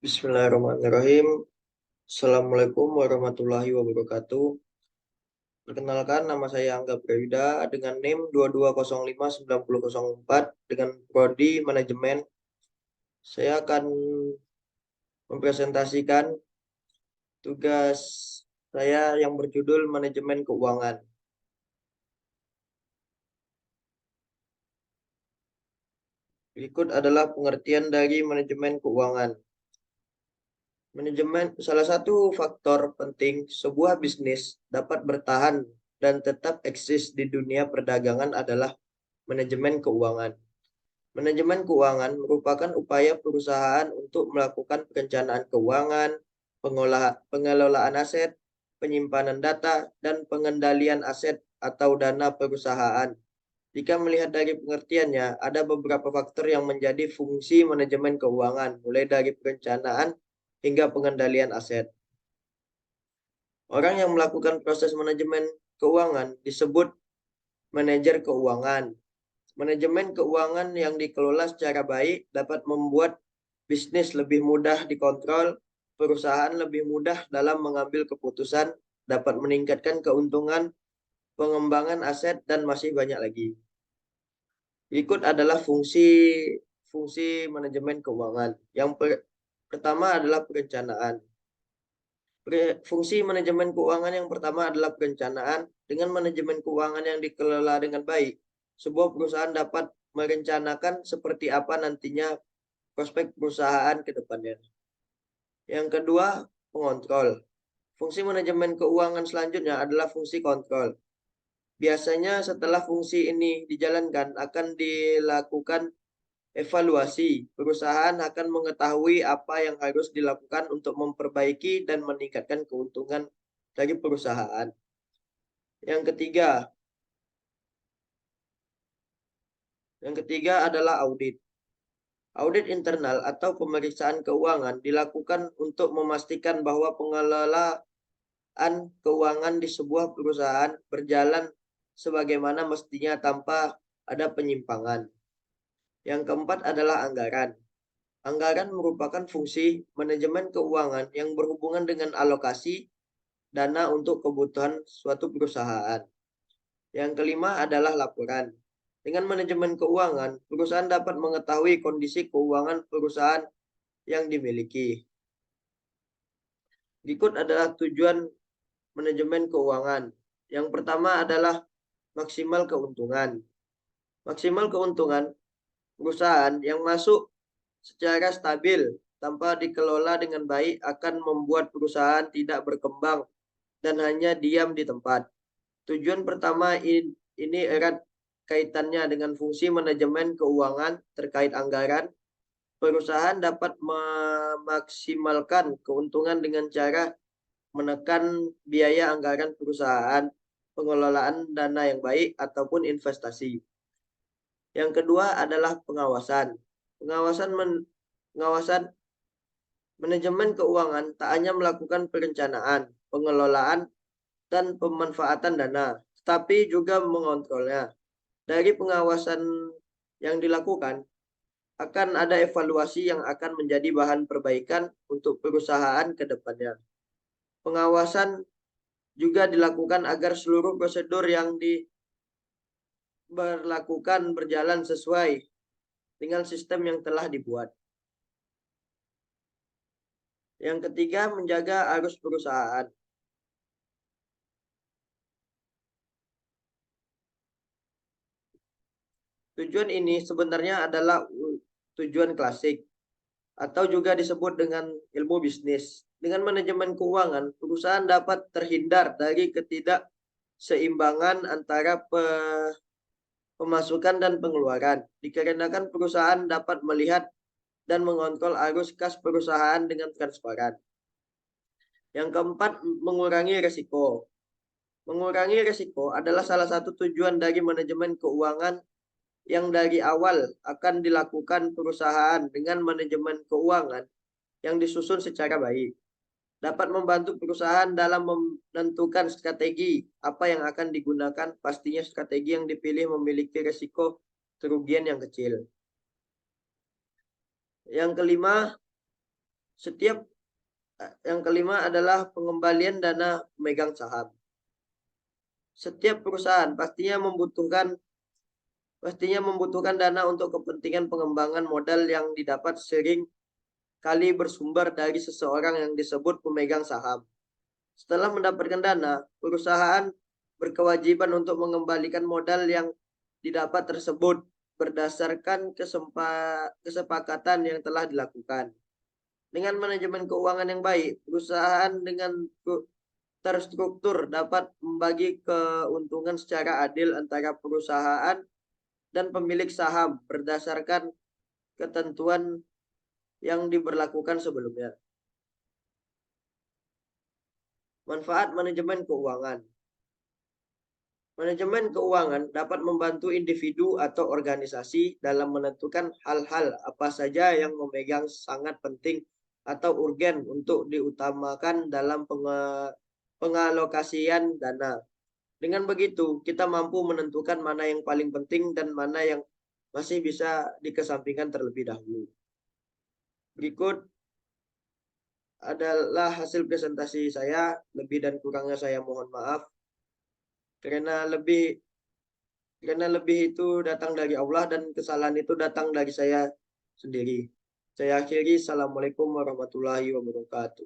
Bismillahirrahmanirrahim. Assalamualaikum warahmatullahi wabarakatuh. Perkenalkan, nama saya Angga Prawida dengan NIM 22059004 dengan Prodi Manajemen. Saya akan mempresentasikan tugas saya yang berjudul Manajemen Keuangan. Berikut adalah pengertian dari manajemen keuangan. Manajemen salah satu faktor penting sebuah bisnis dapat bertahan dan tetap eksis di dunia perdagangan adalah manajemen keuangan. Manajemen keuangan merupakan upaya perusahaan untuk melakukan perencanaan keuangan, pengelolaan aset, penyimpanan data, dan pengendalian aset atau dana perusahaan. Jika melihat dari pengertiannya, ada beberapa faktor yang menjadi fungsi manajemen keuangan, mulai dari perencanaan hingga pengendalian aset. Orang yang melakukan proses manajemen keuangan disebut manajer keuangan. Manajemen keuangan yang dikelola secara baik dapat membuat bisnis lebih mudah dikontrol, perusahaan lebih mudah dalam mengambil keputusan, dapat meningkatkan keuntungan, pengembangan aset, dan masih banyak lagi. Berikut adalah fungsi manajemen keuangan. Yang pertama adalah perencanaan. Fungsi manajemen keuangan yang pertama adalah perencanaan. Dengan manajemen keuangan yang dikelola dengan baik, sebuah perusahaan dapat merencanakan seperti apa nantinya prospek perusahaan ke depannya. Yang kedua, pengontrol. Fungsi manajemen keuangan selanjutnya adalah fungsi kontrol. Biasanya setelah fungsi ini dijalankan akan dilakukan evaluasi. Perusahaan akan mengetahui apa yang harus dilakukan untuk memperbaiki dan meningkatkan keuntungan dari perusahaan. Yang ketiga adalah audit. Audit internal atau pemeriksaan keuangan dilakukan untuk memastikan bahwa pengelolaan keuangan di sebuah perusahaan berjalan sebagaimana mestinya tanpa ada penyimpangan. Yang keempat adalah anggaran. Anggaran merupakan fungsi manajemen keuangan yang berhubungan dengan alokasi dana untuk kebutuhan suatu perusahaan. Yang kelima adalah laporan. Dengan manajemen keuangan, perusahaan dapat mengetahui kondisi keuangan perusahaan yang dimiliki. Berikut adalah tujuan manajemen keuangan. Yang pertama adalah maksimal keuntungan. Maksimal keuntungan perusahaan yang masuk secara stabil tanpa dikelola dengan baik akan membuat perusahaan tidak berkembang dan hanya diam di tempat. Tujuan pertama ini erat kaitannya dengan fungsi manajemen keuangan terkait anggaran. Perusahaan dapat memaksimalkan keuntungan dengan cara menekan biaya anggaran perusahaan, pengelolaan dana yang baik, ataupun investasi. Yang kedua adalah pengawasan. Pengawasan manajemen keuangan tak hanya melakukan perencanaan, pengelolaan, dan pemanfaatan dana, tetapi juga mengontrolnya. Dari pengawasan yang dilakukan, akan ada evaluasi yang akan menjadi bahan perbaikan untuk perusahaan ke depannya. Pengawasan juga dilakukan agar seluruh prosedur yang diberlakukan berjalan sesuai dengan sistem yang telah dibuat. Yang ketiga, menjaga arus perusahaan. Tujuan ini sebenarnya adalah tujuan klasik atau juga disebut dengan ilmu bisnis. Dengan manajemen keuangan, perusahaan dapat terhindar dari ketidakseimbangan antara pemasukan dan pengeluaran. Dikarenakan perusahaan dapat melihat dan mengontrol arus kas perusahaan dengan transparan. Yang keempat, mengurangi risiko. Mengurangi risiko adalah salah satu tujuan dari manajemen keuangan yang dari awal akan dilakukan perusahaan. Dengan manajemen keuangan yang disusun secara baik dapat membantu perusahaan dalam menentukan strategi apa yang akan digunakan. Pastinya strategi yang dipilih memiliki risiko kerugian yang kecil. Yang kelima, Yang kelima adalah pengembalian dana pemegang saham. Setiap perusahaan pastinya membutuhkan dana untuk kepentingan pengembangan modal yang didapat sering kali bersumber dari seseorang yang disebut pemegang saham. Setelah mendapatkan dana, perusahaan berkewajiban untuk mengembalikan modal yang didapat tersebut berdasarkan kesepakatan yang telah dilakukan. Dengan manajemen keuangan yang baik, perusahaan dengan terstruktur dapat membagi keuntungan secara adil antara perusahaan dan pemilik saham berdasarkan ketentuan yang diberlakukan sebelumnya. Manfaat manajemen keuangan. Manajemen keuangan dapat membantu individu atau organisasi dalam menentukan hal-hal apa saja yang memegang sangat penting atau urgen untuk diutamakan dalam pengalokasian dana. Dengan begitu, kita mampu menentukan mana yang paling penting dan mana yang masih bisa dikesampingkan terlebih dahulu. Berikut adalah hasil presentasi saya. Lebih dan kurangnya saya mohon maaf. Karena lebih itu datang dari Allah dan kesalahan itu datang dari saya sendiri. Saya akhiri. Assalamualaikum warahmatullahi wabarakatuh.